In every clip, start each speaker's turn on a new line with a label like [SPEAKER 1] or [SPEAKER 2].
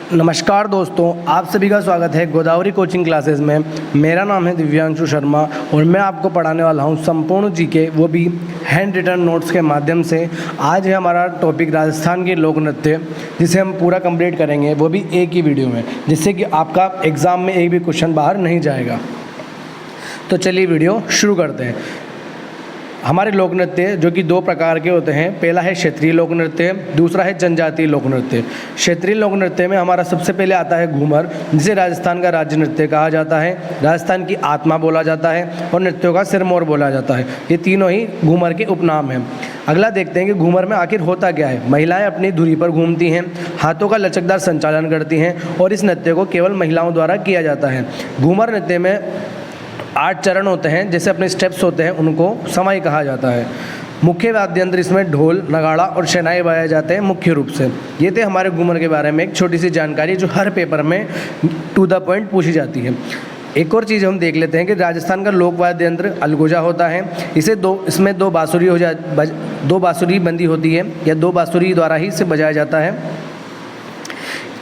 [SPEAKER 1] नमस्कार दोस्तों, आप सभी का स्वागत है गोदावरी कोचिंग क्लासेस में। मेरा नाम है दिव्यांशु शर्मा और मैं आपको पढ़ाने वाला हूं संपूर्ण जीके, वो भी हैंड रिटन नोट्स के माध्यम से। आज है हमारा टॉपिक राजस्थान के लोक नृत्य, जिसे हम पूरा कंप्लीट करेंगे, वो भी एक ही वीडियो में, जिससे कि आपका एग्ज़ाम में एक भी क्वेश्चन बाहर नहीं जाएगा। तो चलिए वीडियो शुरू करते हैं। हमारे लोक नृत्य जो कि दो प्रकार के होते हैं, पहला है क्षेत्रीय लोक नृत्य, दूसरा है जनजातीय लोक नृत्य। क्षेत्रीय लोक नृत्य में हमारा सबसे पहले आता है घूमर, जिसे राजस्थान का राज्य नृत्य कहा जाता है, राजस्थान की आत्मा बोला जाता है और नृत्यों का सिरमौर बोला जाता है। ये तीनों ही घूमर के उपनाम हैं। अगला देखते हैं कि घूमर में आखिर होता क्या है। महिलाएं अपनी धुरी पर घूमती हैं, हाथों का लचकदार संचालन करती हैं और इस नृत्य को केवल महिलाओं द्वारा किया जाता है। घूमर नृत्य में 8 चरण होते हैं, जैसे अपने स्टेप्स होते हैं, उनको समाई कहा जाता है। मुख्य वाद्य यंत्र इसमें ढोल, नगाड़ा और शहनाई बजाए जाते हैं मुख्य रूप से। ये थे हमारे घूमर के बारे में एक छोटी सी जानकारी, जो हर पेपर में टू द पॉइंट पूछी जाती है। एक और चीज़ हम देख लेते हैं कि राजस्थान का लोक वाद्य यंत्र अलगोजा होता है। इसमें दो बांसुरी बंदी होती है, या 2 बांसुरी द्वारा ही इसे बजाया जाता है।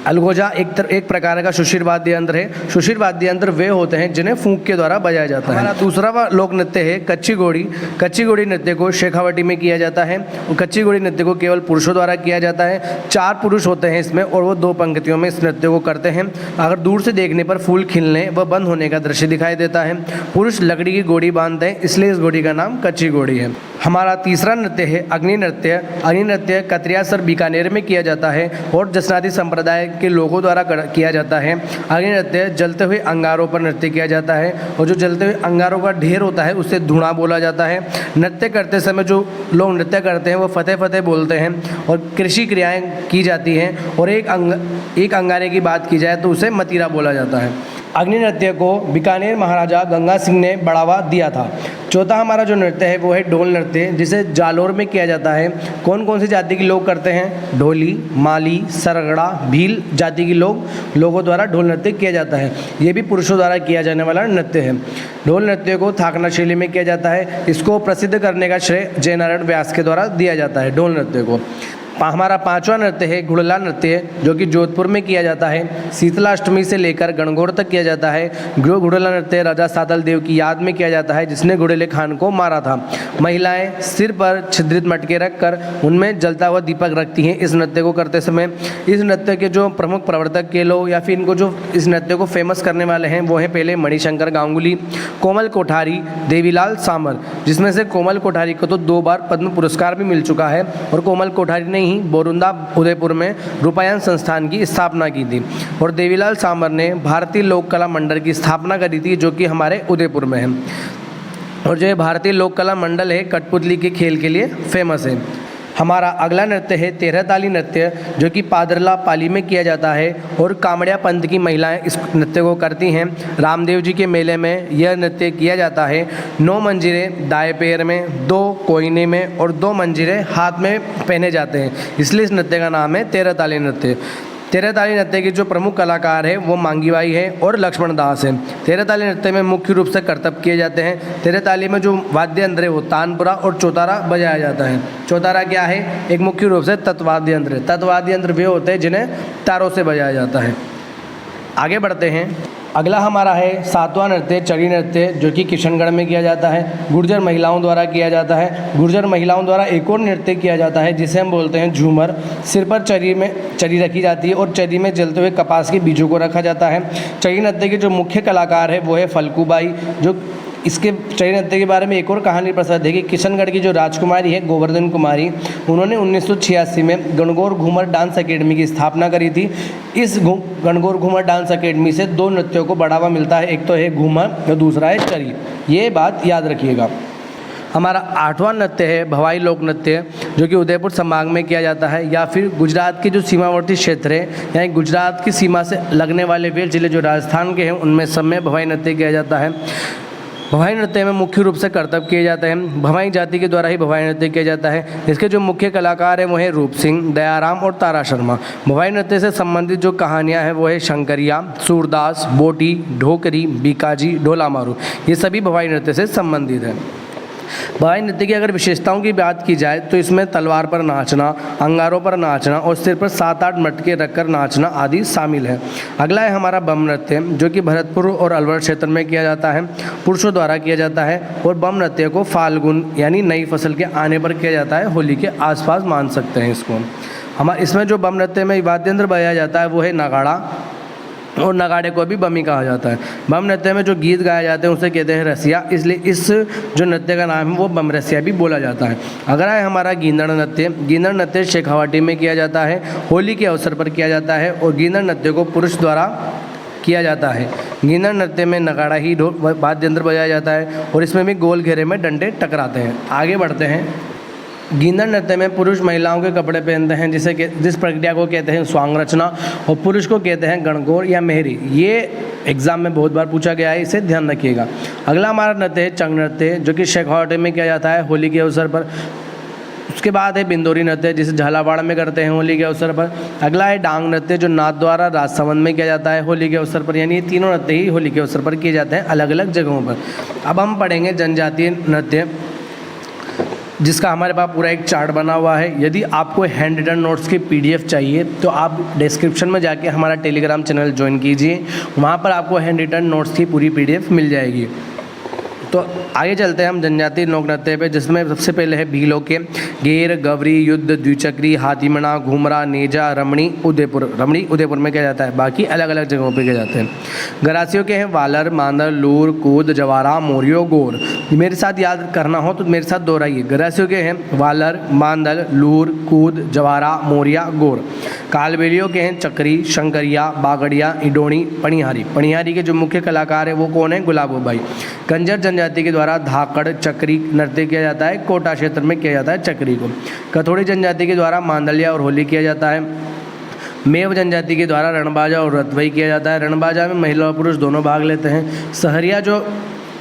[SPEAKER 1] अलगोजा एक प्रकार का सुशिर वाद्य यंत्र है। सुशिर वाद्य यंत्र वे होते हैं जिन्हें फूंक के द्वारा बजाया जाता है। हमारा दूसरा लोक नृत्य है कच्ची घोड़ी। कच्ची घोड़ी नृत्य को शेखावटी में किया जाता है और कच्ची घोड़ी नृत्य को केवल पुरुषों द्वारा किया जाता है। 4 पुरुष होते हैं इसमें और वो 2 पंक्तियों में इस नृत्य को करते हैं। अगर दूर से देखने पर फूल खिलने व बंद होने का दृश्य दिखाई देता है। पुरुष लकड़ी की घोड़ी बांधते हैं, इसलिए इस घोड़ी का नाम कच्ची घोड़ी है। हमारा तीसरा नृत्य है अग्नि नृत्य। अग्नि नृत्य कतरियासर बीकानेर में किया जाता है और जसनादी संप्रदाय के लोगों द्वारा किया जाता है। अग्नि नृत्य जलते हुए अंगारों पर नृत्य किया जाता है और जो जलते हुए अंगारों का ढेर होता है उसे धुआं बोला जाता है। नृत्य करते समय जो लोग नृत्य करते हैं वो फतेह फतेह बोलते हैं और कृषि क्रियाएं की जाती हैं। और एक अंगारे की बात की जाए तो उसे मतीरा बोला जाता है। अग्नि नृत्य को बीकानेर महाराजा गंगा सिंह ने बढ़ावा दिया था। चौथा हमारा जो नृत्य है वो है ढोल नृत्य, जिसे जालोर में किया जाता है। कौन कौन सी जाति के लोग करते हैं? ढोली, माली, सरगड़ा, भील जाति के लोगों द्वारा ढोल नृत्य किया जाता है। ये भी पुरुषों द्वारा किया जाने वाला नृत्य है। ढोल नृत्य को थाकना शैली में किया जाता है। इसको प्रसिद्ध करने का श्रेय जयनारायण व्यास के द्वारा दिया जाता है ढोल नृत्य को। हमारा 5वां नृत्य है घुड़ला नृत्य, जो कि जोधपुर में किया जाता है। शीतलाष्टमी से लेकर गणगौर तक किया जाता है। घुड़ला नृत्य राजा सादल देव की याद में किया जाता है, जिसने घुड़ेले खान को मारा था। महिलाएं सिर पर छिद्रित मटके रखकर उनमें जलता हुआ दीपक रखती हैं इस नृत्य को करते समय। इस नृत्य के जो प्रमुख प्रवर्तक के लोग या फिर इनको जो इस नृत्य को फेमस करने वाले हैं वो हैं पहले मणिशंकर गांगुली, कोमल कोठारी, देवीलाल सामर, जिसमें से कोमल कोठारी को तो 2 बार पद्म पुरस्कार भी मिल चुका है और कोमल कोठारी ने ही बोरुंदा उदयपुर में रूपायन संस्थान की स्थापना की थी। और देवीलाल सामर ने भारतीय लोक कला मंडल की स्थापना करी थी, जो कि हमारे उदयपुर में है। और जो भारतीय लोक कला मंडल है कठपुतली के खेल के लिए फेमस है। हमारा अगला नृत्य है 13 ताली नृत्य, जो कि पादरला पाली में किया जाता है और कामड़िया पंथ की महिलाएं इस नृत्य को करती हैं। रामदेव जी के मेले में यह नृत्य किया जाता है। 9 मंजीरे दाएं पैर में, 2 कोयने में और 2 मंजीरे हाथ में पहने जाते हैं, इसलिए इस नृत्य का नाम है 13 ताली नृत्य। 13 ताली नृत्य के जो प्रमुख कलाकार हैं वो मांगीबाई है और लक्ष्मण दास हैं। 13 ताली नृत्य में मुख्य रूप से करतब किए जाते हैं। 13 ताली में जो वाद्य यंत्र है वो तानपुरा और चौतारा बजाया जाता है। चौतारा क्या है? एक मुख्य रूप से तत्वाद्य यंत्र है। तत्वाद्य यंत्र वे होते हैं जिन्हें तारों से बजाया जाता है। आगे बढ़ते हैं। अगला हमारा है 7वां नृत्य चरी नृत्य, जो कि किशनगढ़ में किया जाता है। गुर्जर महिलाओं द्वारा किया जाता है। गुर्जर महिलाओं द्वारा एक और नृत्य किया जाता है जिसे हम बोलते हैं झूमर। सिर पर चरी रखी जाती है और चरी में जलते हुए कपास के बीजों को रखा जाता है। चरी नृत्य के जो मुख्य कलाकार है वो है फल्कूबाई। जो इसके चरी नृत्य के बारे में एक और कहानी प्रसिद्ध है कि किशनगढ़ की जो राजकुमारी है गोवर्धन कुमारी, उन्होंने 1986 में गणगौर घूमर डांस अकेडमी की स्थापना करी थी। इस गणगौर घूमर डांस अकेडमी से 2 नृत्यों को बढ़ावा मिलता है, एक तो है घूमर और दूसरा है चरी। ये बात याद रखिएगा। हमारा 8वां नृत्य है भवाई लोक नृत्य, जो कि उदयपुर संभाग में किया जाता है, या फिर गुजरात के जो सीमावर्ती क्षेत्र है यानी गुजरात की सीमा से लगने वाले वे जिले जो राजस्थान के हैं उनमें सब में भवाई नृत्य किया जाता है। भवाई नृत्य में मुख्य रूप से करतब किए जाते हैं। भवाई जाति के द्वारा ही भवाई नृत्य किया जाता है। इसके जो मुख्य कलाकार हैं वो हैं रूप सिंह, दयाराम और तारा शर्मा। भवाई नृत्य से संबंधित जो कहानियां हैं वो है शंकरिया, सूरदास, बोटी, ढोकरी, बीकाजी, ढोला मारू, ये सभी भवाई नृत्य से संबंधित हैं। भाई नृत्य की अगर विशेषताओं की बात की जाए तो इसमें तलवार पर नाचना, अंगारों पर नाचना और सिर पर 7-8 मटके रखकर नाचना आदि शामिल है। अगला है हमारा बम नृत्य, जो कि भरतपुर और अलवर क्षेत्र में किया जाता है, पुरुषों द्वारा किया जाता है। और बम नृत्य को फाल्गुन यानी नई फसल के आने पर किया जाता है, होली के आसपास मान सकते हैं इसको। इसमें जो बम नृत्य में वाद्य यंत्र बजाया जाता है वो है नगाड़ा, और नगाड़े को भी बमी कहा जाता है। बम नृत्य में जो गीत गाए जाते हैं उसे कहते हैं रसिया, इसलिए इस जो नृत्य का नाम है वो बम रसिया भी बोला जाता है। अगर है हमारा गींदड़ नृत्य, गींदड़ नृत्य शेखावाटी में किया जाता है, होली के अवसर पर किया जाता है और गींदड़ नृत्य को पुरुष द्वारा किया जाता है। गींदड़ नृत्य में नगाड़ा ही वाद्य यंत्र बजाया जाता है और इसमें भी गोल घेरे में डंडे टकराते हैं। आगे बढ़ते हैं। गींदड़ नृत्य में पुरुष महिलाओं के कपड़े पहनते हैं, जिस प्रक्रिया को कहते हैं स्वांग रचना, और पुरुष को कहते हैं गणगौर या मेहरी। ये एग्जाम में बहुत बार पूछा गया है, इसे ध्यान रखिएगा। अगला हमारा नृत्य है चंग नृत्य, जो कि शेखावाटी में किया जाता है होली के अवसर पर। उसके बाद है बिंदोरी नृत्य, जिसे झालावाड़ में करते हैं होली के अवसर पर। अगला है डांग नृत्य, जो नाथ द्वारा राजसमंद में किया जाता है होली के अवसर पर। यानी ये तीनों नृत्य ही होली के अवसर पर किए जाते हैं अलग अलग जगहों पर। अब हम पढ़ेंगे जनजातीय नृत्य, जिसका हमारे पास पूरा एक चार्ट बना हुआ है। यदि आपको हैंड रिटन नोट्स की PDF चाहिए तो आप डिस्क्रिप्शन में जाके हमारा टेलीग्राम चैनल ज्वाइन कीजिए, वहाँ पर आपको हैंड रिटन नोट्स की पूरी PDF मिल जाएगी। तो आगे चलते हैं हम जनजातीय लोक नृत्य पे, जिसमें सबसे पहले है भीलों के गेर, गवरी, युद्ध, द्विचक्री, हाथीमना, घूमरा, नेजा, रमणी, उदयपुर। रमणी उदयपुर में किया जाता है, बाकी अलग अलग जगहों पे किए जाते हैं। गरासियों के हैं वालर, मांदर, लूर, कूद, जवारा, मोरियो, गोर। मेरे साथ याद करना हो तो मेरे साथ दोहराइए। गरासियों के हैं वालर, मांदल, लूर, कूद, जवारा, मोरिया, गोर। कालबेलियों के हैं चक्री, शंकरिया, बागड़िया, इडोणी, पणिहारी। पणिहारी के जो मुख्य कलाकार है वो कौन है? गुलाबो भाई। कंजर जनजाति के द्वारा धाकड़, चक्री नृत्य किया जाता है, कोटा क्षेत्र में किया जाता है चक्री को। कथोड़ी जनजाति के द्वारा मांदलिया और होली किया जाता है। मेव जनजाति के द्वारा रणबाजा और रतवई किया जाता है। रणबाजा में महिला और पुरुष दोनों भाग लेते हैं। सहरिया जो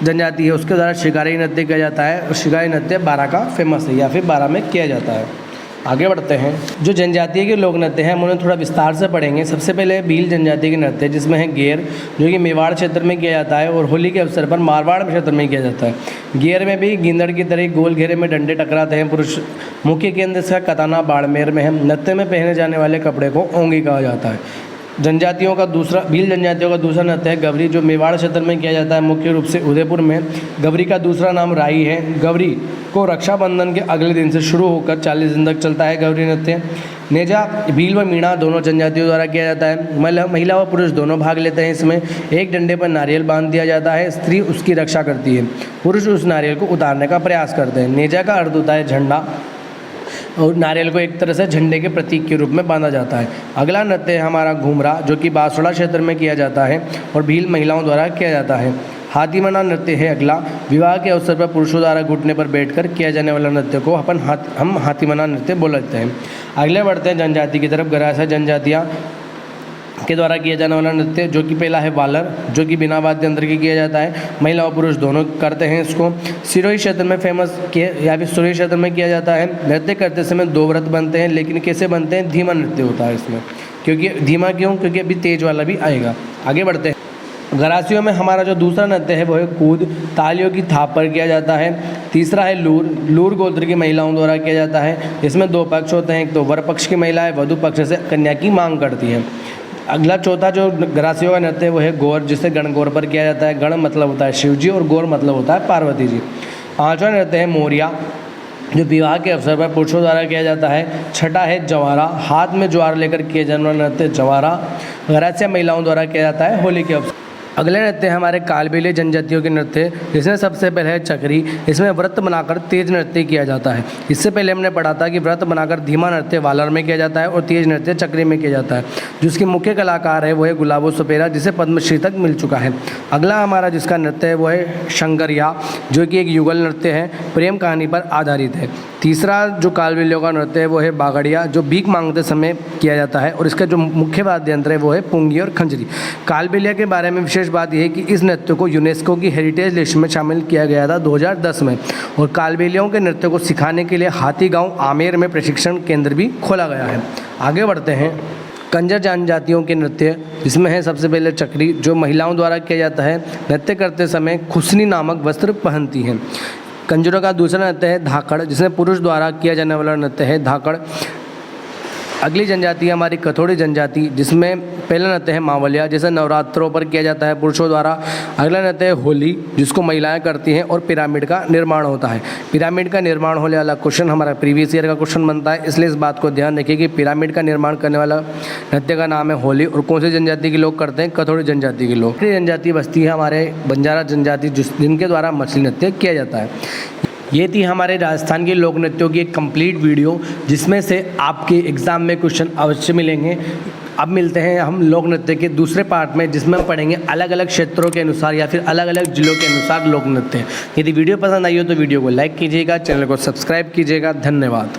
[SPEAKER 1] जनजाति है उसके द्वारा शिकारी नृत्य किया जाता है, और शिकारी नृत्य 12 का फेमस है या फिर 12 में किया जाता है। आगे बढ़ते हैं। जो जनजातीय के लोक नृत्य हैं हम उन्हें थोड़ा विस्तार से पढ़ेंगे। सबसे पहले भील जनजाति के नृत्य, जिसमें है गेर, जो कि मेवाड़ क्षेत्र में किया जाता है और होली के अवसर पर मारवाड़ क्षेत्र में किया जाता है। गेर में भी गींदड़ की तरह गोल घेरे में डंडे टकराते हैं पुरुष। मुख्य केंद्र इसका कताना बाड़मेर में है। नृत्य में पहने जाने वाले कपड़े को ओंगी कहा जाता है। भील जनजातियों का दूसरा नृत्य है गवरी, जो मेवाड़ क्षेत्र में किया जाता है, मुख्य रूप से उदयपुर में। गवरी का दूसरा नाम राई है। गवरी को रक्षाबंधन के अगले दिन से शुरू होकर 40 दिन तक चलता है गवरी नृत्य। नेजा, भील व मीणा दोनों जनजातियों द्वारा किया जाता है। महिला व पुरुष दोनों भाग लेते हैं इसमें। एक डंडे पर नारियल बांध दिया जाता है, स्त्री उसकी रक्षा करती है, पुरुष उस नारियल को उतारने का प्रयास करते हैं। नेजा का अर्थ होता है झंडा, और नारियल को एक तरह से झंडे के प्रतीक के रूप में बांधा जाता है। अगला नृत्य है हमारा घूमरा, जो कि बांसवाड़ा क्षेत्र में किया जाता है और भील महिलाओं द्वारा किया जाता है। हाथीमना नृत्य है अगला। विवाह के अवसर पर पुरुषों द्वारा घुटने पर बैठकर किया जाने वाला नृत्य को हम हाथीमना नृत्य बोलते हैं। अगले बढ़ते हैं जनजाति की तरफ। गरासा जनजातियाँ के द्वारा किया जाने वाला नृत्य, जो कि पहला है वालर, जो कि बिना वाद्य यंत्र के किया जाता है। महिला और पुरुष दोनों करते हैं इसको। सिरोही क्षेत्र में फेमस या फिर सुरही क्षेत्र में किया जाता है। नृत्य करते समय 2 व्रत बनते हैं, लेकिन कैसे बनते हैं? धीमा नृत्य होता है इसमें। क्योंकि धीमा क्यों? क्योंकि अभी तेज वाला भी आएगा। आगे बढ़ते हैं। गरासियों में हमारा जो दूसरा नृत्य है वो है कूद, तालियों की थाप पर किया जाता है। तीसरा है लूर। लूर गोत्र की महिलाओं द्वारा किया जाता है। इसमें 2 पक्ष होते हैं, एक तो वर पक्ष की महिलाएं वधु पक्ष से कन्या की मांग करती है। अगला चौथा जो गरासियों का नृत्य है वो है गौर, जिसे गणगौर पर किया जाता है। गण मतलब होता है शिव जी और गौर मतलब होता है पार्वती जी। 5वां नृत्य है मोरिया, जो विवाह के अवसर पर पुरुषों द्वारा किया जाता है। 6ठा है जवारा, हाथ में ज्वार लेकर किया जाने वाला नृत्य जवारा, गरासिया महिलाओं द्वारा किया जाता है होली के अवसर। अगले नृत्य हमारे कालबेलिया जनजातियों के नृत्य, जिसमें सबसे पहले है चक्री। इसमें व्रत बनाकर तेज नृत्य किया जाता है। इससे पहले हमने पढ़ा था कि व्रत बनाकर धीमा नृत्य वालर में किया जाता है और तेज नृत्य चक्री में किया जाता है। जिसके मुख्य कलाकार है वो है गुलाबो सुपेरा, जिसे पद्मश्री तक मिल चुका है। अगला हमारा जिसका नृत्य है वो है शंकरिया, जो कि एक युगल नृत्य है, प्रेम कहानी पर आधारित है। तीसरा जो कालबेलियों का नृत्य है वो है बागड़िया, जो भीख मांगते समय किया जाता है और इसका जो मुख्य वाद्य यंत्र है वो है पुंगी और खंजरी। कालबेलिया के बारे में विशेष बात यह है कि इस नृत्य को यूनेस्को की हेरिटेज लिस्ट में शामिल किया गया था 2010 में, और कालबेलियों के नृत्य को सिखाने के लिए हाथीगांव आमेर में प्रशिक्षण केंद्र भी खोला गया है। आगे बढ़ते हैं। कंजर जनजातियों के नृत्य, जिसमें है सबसे पहले चक्री, जो महिलाओं द्वारा किया जाता है। नृत्य करते समय खुसनी नामक वस्त्र पहनती हैं। कंजरों का दूसरा नृत्य है धाकड़, जिसमें पुरुष द्वारा किया जाने वाला नृत्य है धाकड़। अगली जनजाति है हमारी कथोड़ी जनजाति, जिसमें पहला नृत्य है मावलिया, जैसे नवरात्रों पर किया जाता है पुरुषों द्वारा। अगला नृत्य है होली, जिसको महिलाएं करती हैं, और पिरामिड का निर्माण होता है। पिरामिड का निर्माण होने वाला क्वेश्चन हमारा प्रीवियस ईयर का क्वेश्चन बनता है, इसलिए इस बात को ध्यान रखिए कि पिरामिड का निर्माण करने वाला नृत्य का नाम है होली, और कौन सी जनजाति के लोग करते हैं, कथोड़ी जनजाति के लोग। जनजाति बस्ती है हमारे बंजारा जनजाति, जिनके द्वारा मछली नृत्य किया जाता है। ये थी हमारे राजस्थान के लोक नृत्यों की एक कंप्लीट वीडियो, जिसमें से आपके एग्ज़ाम में क्वेश्चन अवश्य मिलेंगे। अब मिलते हैं हम लोक नृत्य के दूसरे पार्ट में, जिसमें हम पढ़ेंगे अलग अलग क्षेत्रों के अनुसार या फिर अलग अलग जिलों के अनुसार लोक नृत्य। यदि वीडियो पसंद आई हो तो वीडियो को लाइक कीजिएगा, चैनल को सब्सक्राइब कीजिएगा। धन्यवाद।